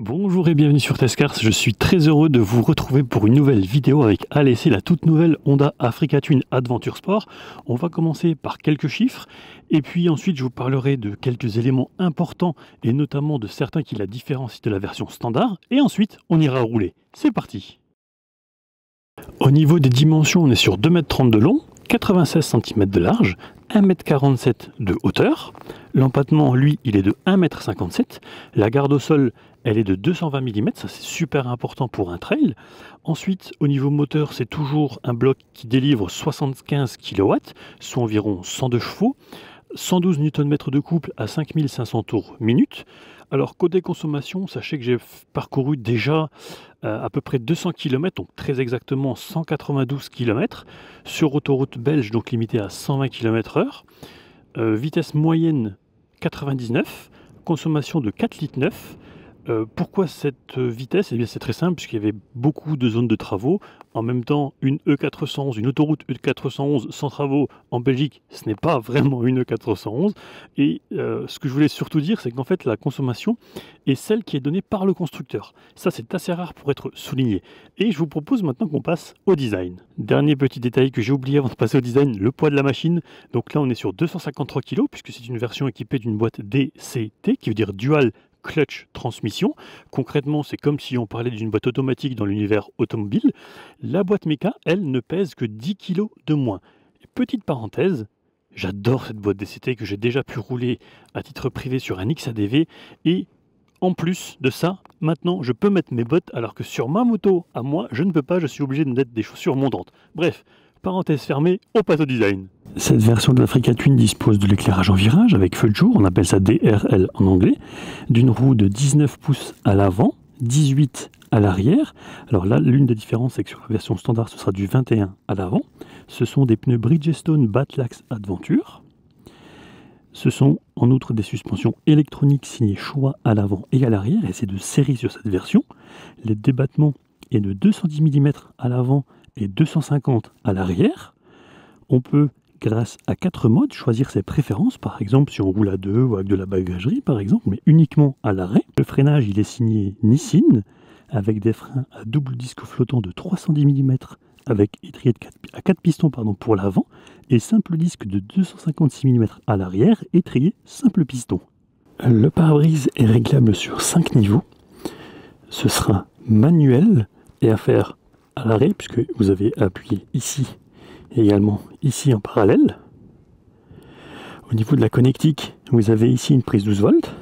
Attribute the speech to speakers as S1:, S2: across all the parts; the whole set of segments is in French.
S1: Bonjour et bienvenue sur Testcars, je suis très heureux de vous retrouver pour une nouvelle vidéo avec ALC, la toute nouvelle Honda Africa Twin Adventure Sport. On va commencer par quelques chiffres et puis ensuite je vous parlerai de quelques éléments importants et notamment de certains qui la différencient de la version standard et ensuite on ira rouler. C'est parti! Au niveau des dimensions, on est sur 2,30 m de long, 96 cm de large, 1,47 m de hauteur. L'empattement, lui, il est de 1,57 m. La garde au sol, elle est de 220 mm, ça c'est super important pour un trail. Ensuite, au niveau moteur, c'est toujours un bloc qui délivre 75 kW, soit environ 102 chevaux, 112 Nm de couple à 5500 tours minute. Alors côté consommation, sachez que j'ai parcouru déjà à peu près 200 km, donc très exactement 192 km, sur autoroute belge, donc limitée à 120 km/h. Vitesse moyenne 99, consommation de 4,9 litres. Pourquoi cette vitesse? Eh bien c'est très simple, puisqu'il y avait beaucoup de zones de travaux. En même temps, une E411, une autoroute E411 sans travaux en Belgique, ce n'est pas vraiment une E411. Et ce que je voulais surtout dire, c'est qu'en fait la consommation est celle qui est donnée par le constructeur. Ça c'est assez rare pour être souligné. Et je vous propose maintenant qu'on passe au design. Dernier petit détail que j'ai oublié avant de passer au design, le poids de la machine. Donc là on est sur 253 kg, puisque c'est une version équipée d'une boîte DCT, qui veut dire Dual Clutch Transmission. Concrètement, c'est comme si on parlait d'une boîte automatique dans l'univers automobile. La boîte méca, elle, ne pèse que 10 kg de moins. Et petite parenthèse, j'adore cette boîte DCT que j'ai déjà pu rouler à titre privé sur un XADV. Et en plus de ça, maintenant, je peux mettre mes bottes, alors que sur ma moto, à moi, je ne peux pas, je suis obligé de mettre des chaussures montantes. Bref, parenthèse fermée, on passe au design. Cette version de l'Africa Twin dispose de l'éclairage en virage avec feu de jour, on appelle ça DRL en anglais, d'une roue de 19 pouces à l'avant, 18 à l'arrière. Alors là, l'une des différences, c'est que sur la version standard, ce sera du 21 à l'avant. Ce sont des pneus Bridgestone Batlax Adventure. Ce sont en outre des suspensions électroniques signées Showa à l'avant et à l'arrière, et c'est de série sur cette version. Le débattement est de 210 mm à l'avant et 250 à l'arrière. On peut, grâce à 4 modes, choisir ses préférences, par exemple si on roule à 2 ou avec de la bagagerie par exemple, mais uniquement à l'arrêt. Le freinage, il est signé Nissin, avec des freins à double disque flottant de 310 mm avec étrier à 4 pistons pour l'avant, et simple disque de 256 mm à l'arrière, étrier simple piston. Le pare-brise est réglable sur 5 niveaux. Ce sera manuel et à faire à l'arrêt, puisque vous avez appuyé ici et également ici en parallèle. Au niveau de la connectique, vous avez ici une prise 12 volts,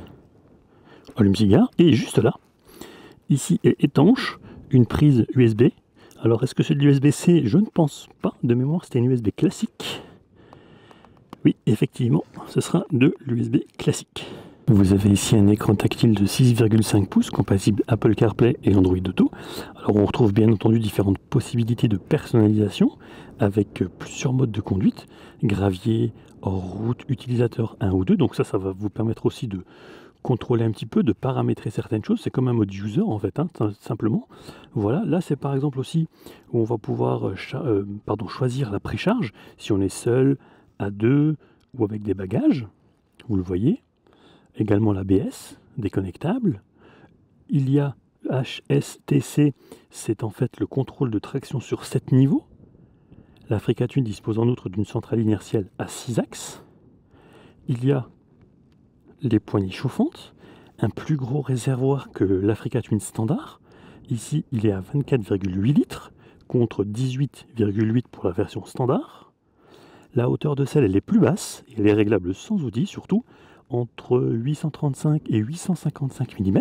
S1: allume-cigare, et juste là, ici est étanche, une prise USB. Alors est-ce que c'est de l'USB-C? Je ne pense pas, de mémoire c'était une USB classique. Oui, effectivement, ce sera de l'USB classique. Vous avez ici un écran tactile de 6,5 pouces, compatible Apple CarPlay et Android Auto. Alors on retrouve bien entendu différentes possibilités de personnalisation, avec plusieurs modes de conduite, gravier, hors route, utilisateur 1 ou 2, donc ça va vous permettre aussi de contrôler un petit peu, de paramétrer certaines choses. C'est comme un mode user en fait, simplement. Voilà, là c'est par exemple aussi où on va pouvoir choisir la précharge, si on est seul, à 2 ou avec des bagages, vous le voyez. Également l'ABS, déconnectable. Il y a HSTC, c'est en fait le contrôle de traction sur 7 niveaux. L'Africa Twin dispose en outre d'une centrale inertielle à 6 axes. Il y a les poignées chauffantes, un plus gros réservoir que l'Africa Twin standard. Ici, il est à 24,8 litres contre 18,8 pour la version standard. La hauteur de selle, elle est plus basse, et elle est réglable sans outil surtout, entre 835 et 855 mm.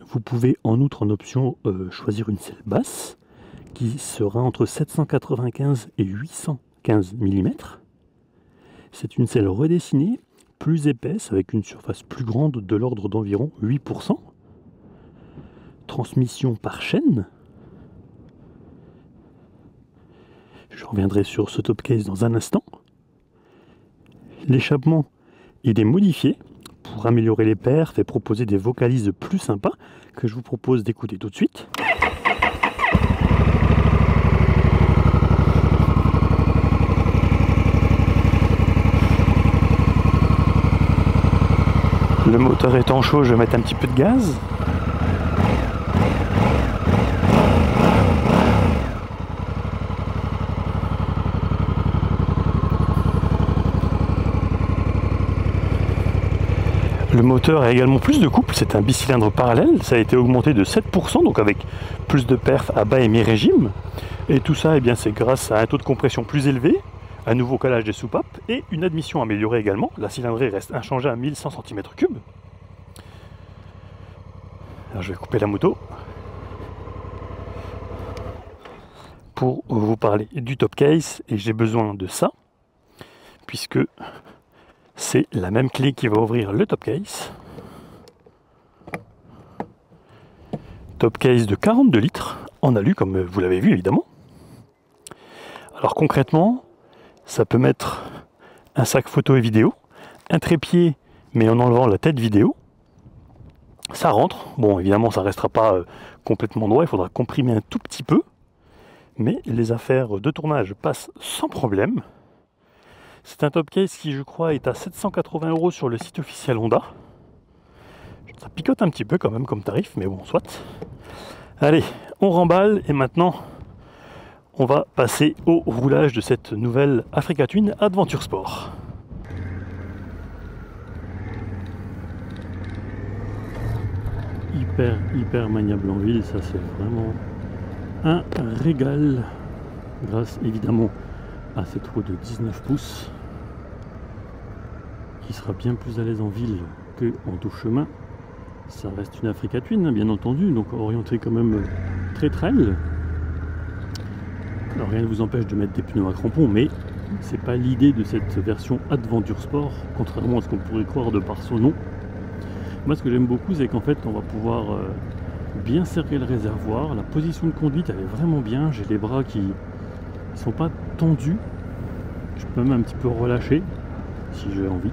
S1: Vous pouvez en outre en option choisir une selle basse qui sera entre 795 et 815 mm. C'est une selle redessinée, plus épaisse, avec une surface plus grande de l'ordre d'environ 8%. Transmission par chaîne. Je reviendrai sur ce top case dans un instant. L'échappement, il est modifié pour améliorer les perfs et proposer des vocalises plus sympas que je vous propose d'écouter tout de suite. Le moteur moteur étant chaud, je vais mettre un petit peu de gaz. Le moteur a également plus de couple, c'est un bicylindre parallèle, ça a été augmenté de 7%, donc avec plus de perf à bas et mi-régime. Et tout ça, eh bien, c'est grâce à un taux de compression plus élevé, un nouveau calage des soupapes et une admission améliorée également. La cylindrée reste inchangée à 1100 cm3. Alors je vais couper la moto pour vous parler du top case, et j'ai besoin de ça, puisque c'est la même clé qui va ouvrir le top case. Top case de 42 litres en alu, comme vous l'avez vu évidemment. Alors concrètement, ça peut mettre un sac photo et vidéo, un trépied mais en enlevant la tête vidéo. Ça rentre. Bon, évidemment, ça ne restera pas complètement droit, il faudra comprimer un tout petit peu, mais les affaires de tournage passent sans problème. C'est un top case qui, je crois, est à 780 € sur le site officiel Honda. Ça picote un petit peu quand même comme tarif, mais bon, soit. Allez, on remballe et maintenant, on va passer au roulage de cette nouvelle Africa Twin Adventure Sport. Hyper maniable en ville, ça c'est vraiment un régal, grâce évidemment à cette roue de 19 pouces qui sera bien plus à l'aise en ville que en tout chemin. Ça reste une Africa Twin bien entendu, donc orienté quand même très trail. Alors rien ne vous empêche de mettre des pneus à crampons, mais c'est pas l'idée de cette version Adventure Sport, contrairement à ce qu'on pourrait croire de par son nom. Moi ce que j'aime beaucoup, c'est qu'en fait on va pouvoir bien serrer le réservoir, la position de conduite elle est vraiment bien, j'ai les bras qui sont pas tendus, je peux même un petit peu relâcher si j'ai envie.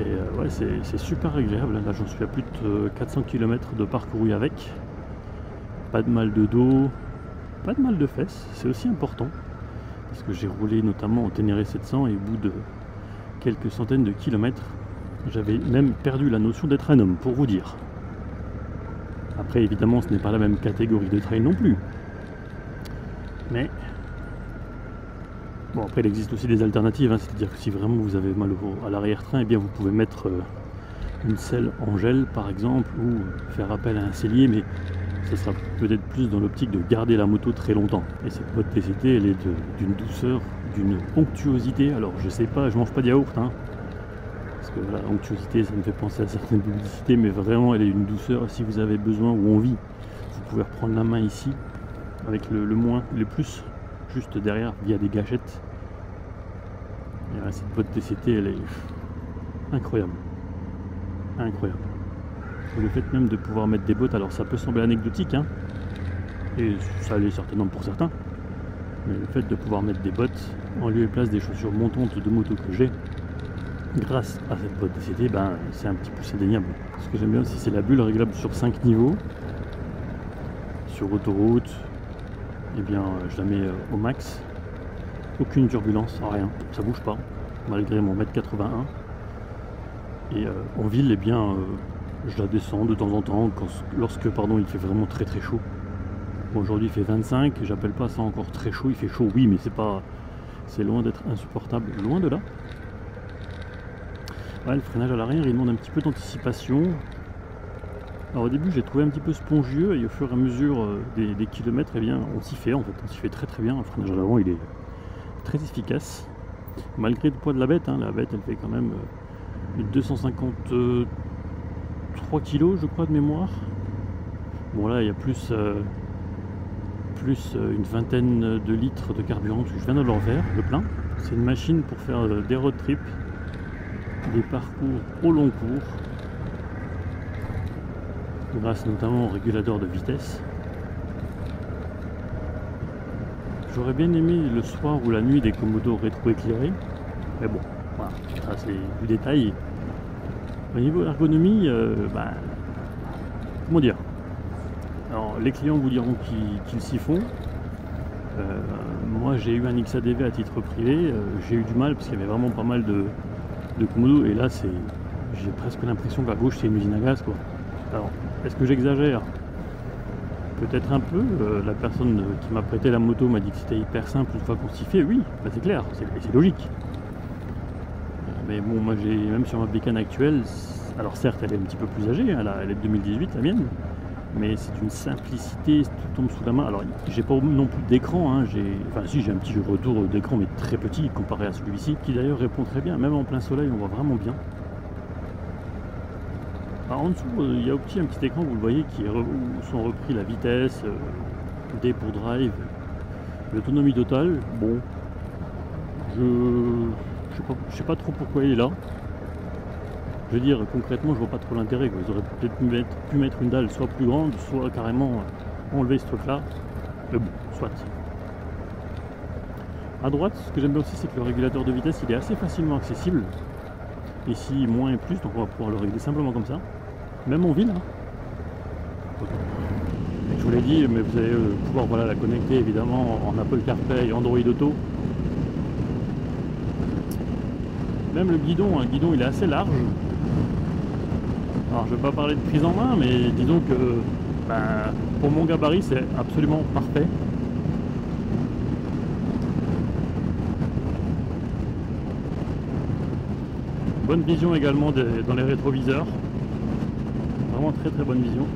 S1: Et ouais, c'est super agréable, là j'en suis à plus de 400 km de parcouru avec, pas de mal de dos, pas de mal de fesses, c'est aussi important, parce que j'ai roulé notamment en Ténéré 700 et au bout de quelques centaines de kilomètres, j'avais même perdu la notion d'être un homme, pour vous dire. Après évidemment ce n'est pas la même catégorie de trail non plus, mais bon, après il existe aussi des alternatives, hein, c'est-à-dire que si vraiment vous avez mal à l'arrière-train, eh bien vous pouvez mettre une selle en gel par exemple, ou faire appel à un sellier, mais ce sera peut-être plus dans l'optique de garder la moto très longtemps. Et cette boîte TCT, elle est d'une douceur, d'une onctuosité, alors je sais pas, je mange pas de yaourt, hein, parce que la onctuosité ça me fait penser à certaines publicités, mais vraiment elle est d'une douceur, si vous avez besoin ou envie, vous pouvez reprendre la main ici, avec le moins, le plus, juste derrière via des gâchettes. Et là, cette boîte TCT elle est incroyable, incroyable. Et le fait même de pouvoir mettre des bottes, alors ça peut sembler anecdotique, hein, et ça l'est certainement pour certains, mais le fait de pouvoir mettre des bottes en lieu et place des chaussures montantes de moto que j'ai, grâce à cette boîte TCT, ben, c'est un petit peu indéniable. Ce que j'aime bien aussi, c'est la bulle réglable sur 5 niveaux. Sur autoroute, eh bien, je la mets au max. Aucune turbulence, rien, ça bouge pas, malgré mon 1m81. Et en ville, eh bien, je la descends de temps en temps, lorsque il fait vraiment très chaud. Bon, aujourd'hui il fait 25, j'appelle pas ça encore très chaud, il fait chaud oui, mais c'est loin d'être insupportable, loin de là. Ouais, le freinage à l'arrière il demande un petit peu d'anticipation. Alors au début j'ai trouvé un petit peu spongieux, et au fur et à mesure des kilomètres, eh bien on s'y fait en fait, on s'y fait très bien. Le freinage à l'avant il est très efficace, malgré le poids de la bête, hein. La bête elle fait quand même 253 kg je crois de mémoire. Bon là il y a plus une vingtaine de litres de carburant, parce que je viens de le refaire, le plein. C'est une machine pour faire des road trips, des parcours au long cours, grâce notamment au régulateur de vitesse. J'aurais bien aimé le soir ou la nuit des commodos rétro-éclairés, mais bon, voilà, ça c'est du détail. Au niveau ergonomie, comment dire, alors les clients vous diront qu'ils s'y font. Moi j'ai eu un XADV à titre privé, j'ai eu du mal parce qu'il y avait vraiment pas mal de commodos, et là j'ai presque l'impression qu'à gauche c'est une usine à gaz quoi. Alors, est-ce que j'exagère? Peut-être un peu. La personne qui m'a prêté la moto m'a dit que c'était hyper simple une fois qu'on s'y fait. Oui, bah c'est clair, c'est logique. Mais bon, moi j'ai, même sur ma bécane actuelle, alors certes elle est un petit peu plus âgée, hein, elle est de 2018 la mienne, mais c'est d'une simplicité, tout tombe sous la main. Alors j'ai pas non plus d'écran, hein, enfin si, j'ai un petit retour d'écran mais très petit comparé à celui-ci, qui d'ailleurs répond très bien, même en plein soleil on voit vraiment bien. Alors, en dessous il y a aussi un petit écran, vous le voyez, où sont repris la vitesse, D pour drive, l'autonomie totale. Bon, je sais pas trop pourquoi il est là. Je veux dire, concrètement, je vois pas trop l'intérêt. Ils auraient peut-être pu mettre une dalle soit plus grande, soit carrément enlever ce truc-là. Mais bon, soit. À droite, ce que j'aime bien aussi, c'est que le régulateur de vitesse, il est assez facilement accessible. Ici, moins et plus, donc on va pouvoir le régler simplement comme ça. Même en ville. Hein. Je vous l'ai dit, mais vous allez pouvoir voilà, la connecter évidemment en Apple CarPlay et Android Auto. Même le guidon il est assez large. Alors je ne vais pas parler de prise en main, mais disons que pour mon gabarit c'est absolument parfait. Bonne vision également dans les rétroviseurs. Vraiment très très bonne vision.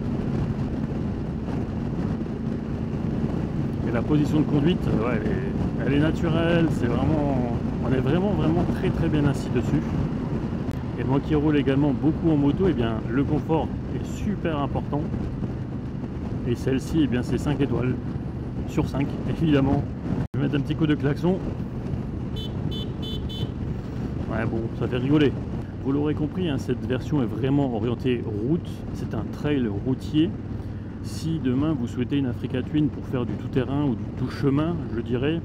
S1: Et la position de conduite, ouais, elle est naturelle, c'est vraiment. On est vraiment très très bien assis dessus. Et moi qui roule également beaucoup en moto, et bien le confort est super important. Et celle-ci, eh bien c'est 5 étoiles sur 5, évidemment. Je vais mettre un petit coup de klaxon. Ouais bon, ça fait rigoler. Vous l'aurez compris, hein, cette version est vraiment orientée route. C'est un trail routier. Si demain vous souhaitez une Africa Twin pour faire du tout-terrain ou du tout-chemin, je dirais,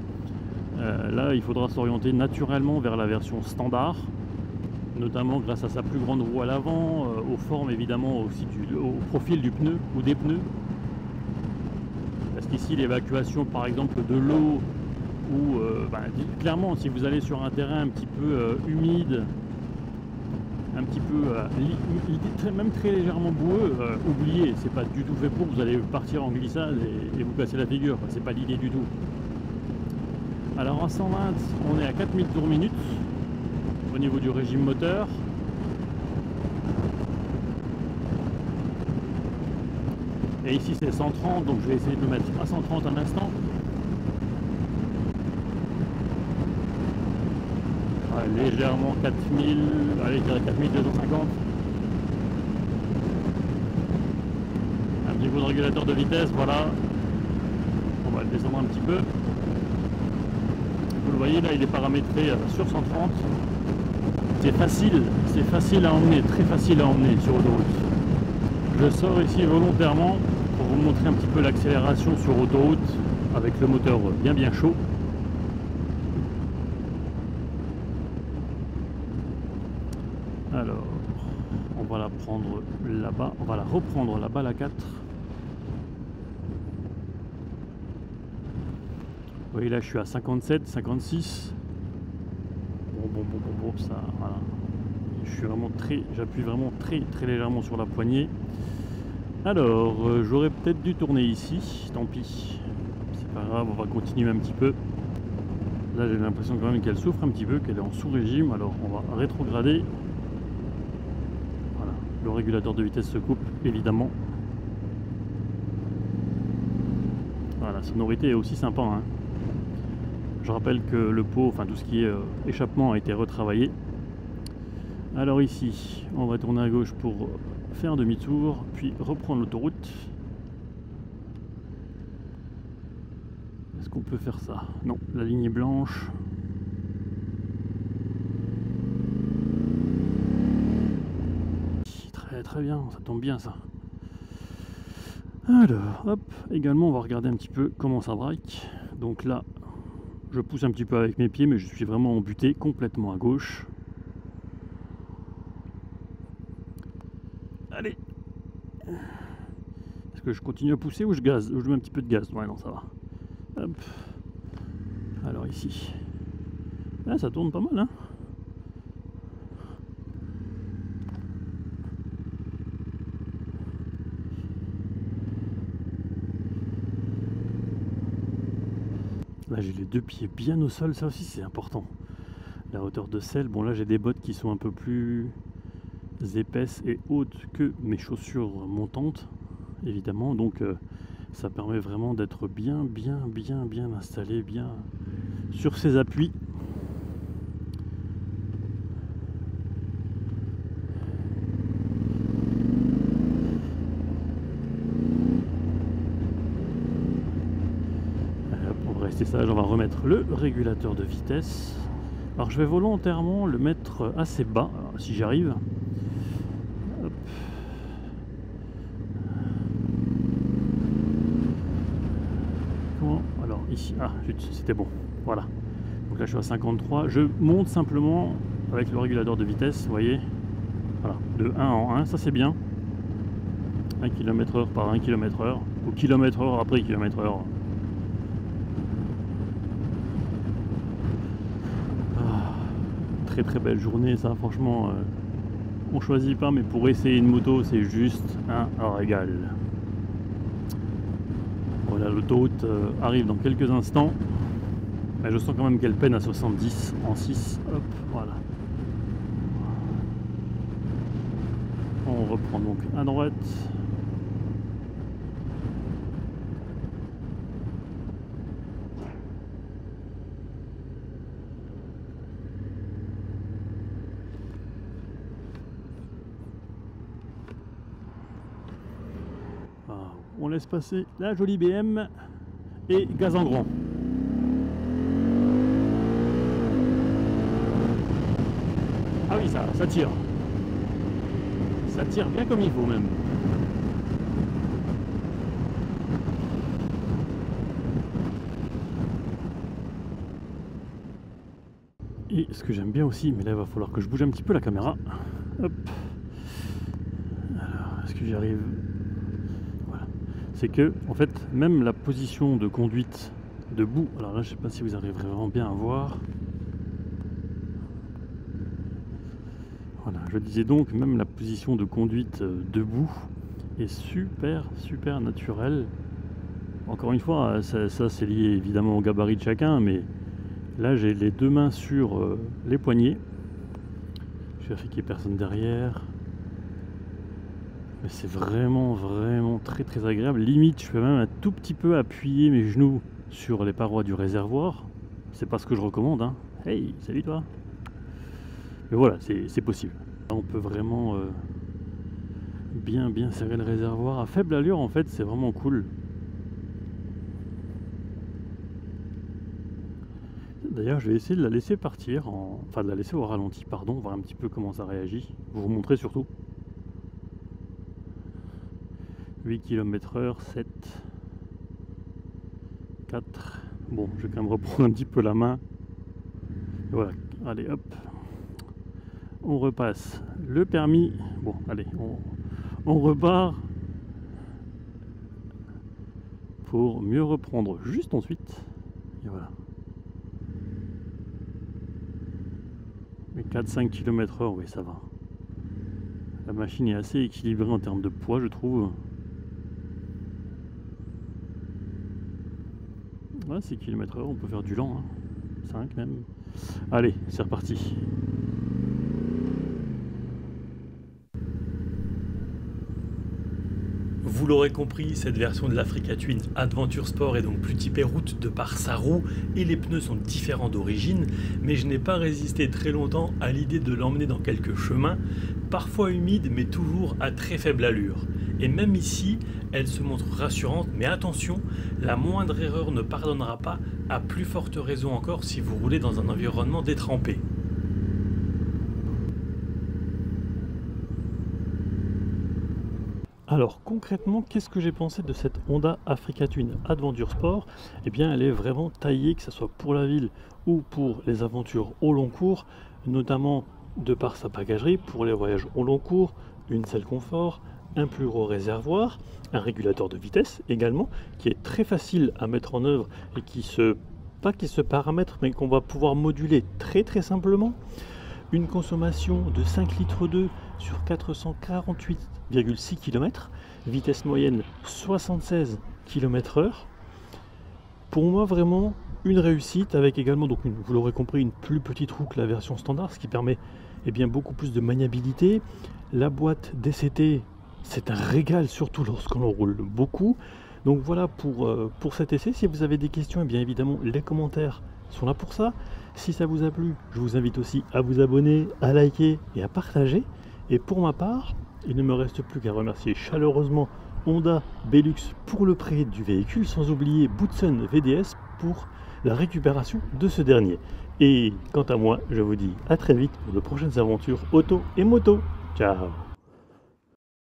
S1: là il faudra s'orienter naturellement vers la version standard, notamment grâce à sa plus grande roue à l'avant, aux formes évidemment aussi au profil du pneu ou des pneus. Parce qu'ici l'évacuation par exemple de l'eau ou clairement si vous allez sur un terrain un petit peu humide, un petit peu même très légèrement boueux, oubliez, c'est pas du tout fait pour, vous allez partir en glissade et vous casser la figure, c'est pas l'idée du tout. Alors en 120 on est à 4000 tours minute au niveau du régime moteur. Et ici c'est 130, donc je vais essayer de le mettre à 130 un instant. Légèrement 4000, allez je dirais 4250. Un petit coup de régulateur de vitesse, voilà. On va le descendre un petit peu. Vous le voyez là, il est paramétré sur 130. C'est facile à emmener, très facile à emmener sur autoroute. Je sors ici volontairement pour vous montrer un petit peu l'accélération sur autoroute avec le moteur bien chaud. Alors, on va la prendre là-bas, on va la reprendre là-bas la 4. Vous voyez là je suis à 57, 56. Bon, ça, voilà. J'appuie vraiment très légèrement sur la poignée. Alors, j'aurais peut-être dû tourner ici, tant pis. C'est pas grave, on va continuer un petit peu. Là j'ai l'impression quand même qu'elle souffre un petit peu, qu'elle est en sous-régime, alors on va rétrograder. Voilà, le régulateur de vitesse se coupe, évidemment. Voilà, la sonorité est aussi sympa, hein. Je rappelle que le pot, enfin tout ce qui est échappement a été retravaillé. Alors ici, on va tourner à gauche pour faire demi-tour, puis reprendre l'autoroute. Est-ce qu'on peut faire ça? Non, la ligne est blanche. Très bien, ça tombe bien ça. Alors, hop, également on va regarder un petit peu comment ça braque. Donc là, je pousse un petit peu avec mes pieds, mais je suis vraiment embuté complètement à gauche. Allez. Est-ce que je continue à pousser ou je gaze? Je mets un petit peu de gaz. Ouais, non, ça va. Hop. Alors ici. Ah, ça tourne pas mal, hein. Là j'ai les deux pieds bien au sol, ça aussi c'est important. La hauteur de selle, bon là j'ai des bottes qui sont un peu plus épaisses et hautes que mes chaussures montantes, évidemment, donc ça permet vraiment d'être bien installé, bien sur ses appuis. On va rester sage, on va remettre le régulateur de vitesse. Alors je vais volontairement le mettre assez bas, alors, si j'arrive. Hop. Comment? Alors ici, ah c'était bon, voilà. Donc là je suis à 53, je monte simplement avec le régulateur de vitesse, vous voyez. Voilà, de 1 en 1, ça c'est bien. 1 km/h par 1 km/h, ou km/h après km/h. Très belle journée, ça franchement on choisit pas, mais pour essayer une moto c'est juste un régal. Voilà, l'autoroute arrive dans quelques instants, mais je sens quand même qu'elle peine à 70 en 6. Hop, voilà. On reprend donc à droite. On laisse passer la jolie BM et gaz en grand. Ah oui, ça tire. Ça tire bien comme il faut même. Et ce que j'aime bien aussi, mais là il va falloir que je bouge un petit peu la caméra. Hop. Alors, est-ce que j'y arrive? C'est que en fait même la position de conduite debout, alors là je sais pas si vous arriverez vraiment bien à voir, voilà, je disais donc même la position de conduite debout est super naturelle. Encore une fois, ça c'est lié évidemment au gabarit de chacun, mais là j'ai les deux mains sur les poignets, je vérifie qu'il n'y ait personne derrière. Mais c'est vraiment très agréable. Limite, je peux même un tout petit peu appuyer mes genoux sur les parois du réservoir. C'est pas ce que je recommande, hein. Hey, salut toi. Mais voilà, c'est possible. Là, on peut vraiment bien serrer le réservoir. À faible allure, en fait, c'est vraiment cool. D'ailleurs, je vais essayer de la laisser partir, enfin de la laisser au ralenti, pardon, voir un petit peu comment ça réagit. Vous montrer surtout. 8 km/h, 7, 4, bon je vais quand même reprendre un petit peu la main, et voilà, allez hop, on repasse le permis, bon allez, on repart pour mieux reprendre juste ensuite, et voilà. Mais 4-5 km/h, oui ça va, la machine est assez équilibrée en termes de poids je trouve. Ouais, 6 km/h, on peut faire du lent, hein. 5 même. Allez, c'est reparti.
S2: Vous l'aurez compris, cette version de l'Africa Twin Adventure Sport est donc plus typée route de par sa roue et les pneus sont différents d'origine, mais je n'ai pas résisté très longtemps à l'idée de l'emmener dans quelques chemins, parfois humides mais toujours à très faible allure. Et même ici, elle se montre rassurante, mais attention, la moindre erreur ne pardonnera pas, à plus forte raison encore si vous roulez dans un environnement détrempé.
S1: Alors concrètement, qu'est-ce que j'ai pensé de cette Honda Africa Twin Adventure Sport? Eh bien, elle est vraiment taillée, que ce soit pour la ville ou pour les aventures au long cours, notamment de par sa bagagerie pour les voyages au long cours, une selle confort, un plus gros réservoir, un régulateur de vitesse également, qui est très facile à mettre en œuvre et qui se paramètre, mais qu'on va pouvoir moduler très simplement. Une consommation de 5 litres 2 sur 448,6 km, vitesse moyenne 76 km/h. Pour moi vraiment une réussite avec également, donc vous l'aurez compris, une plus petite roue que la version standard, ce qui permet bien, beaucoup plus de maniabilité. La boîte DCT, c'est un régal, surtout lorsqu'on en roule beaucoup. Donc voilà pour cet essai. Si vous avez des questions, bien évidemment, les commentaires sont là pour ça. Si ça vous a plu, je vous invite aussi à vous abonner, à liker et à partager. Et pour ma part, il ne me reste plus qu'à remercier chaleureusement Honda Belux pour le prêt du véhicule, sans oublier Boutsen VDS pour la récupération de ce dernier. Et quant à moi, je vous dis à très vite pour de prochaines aventures auto et moto. Ciao!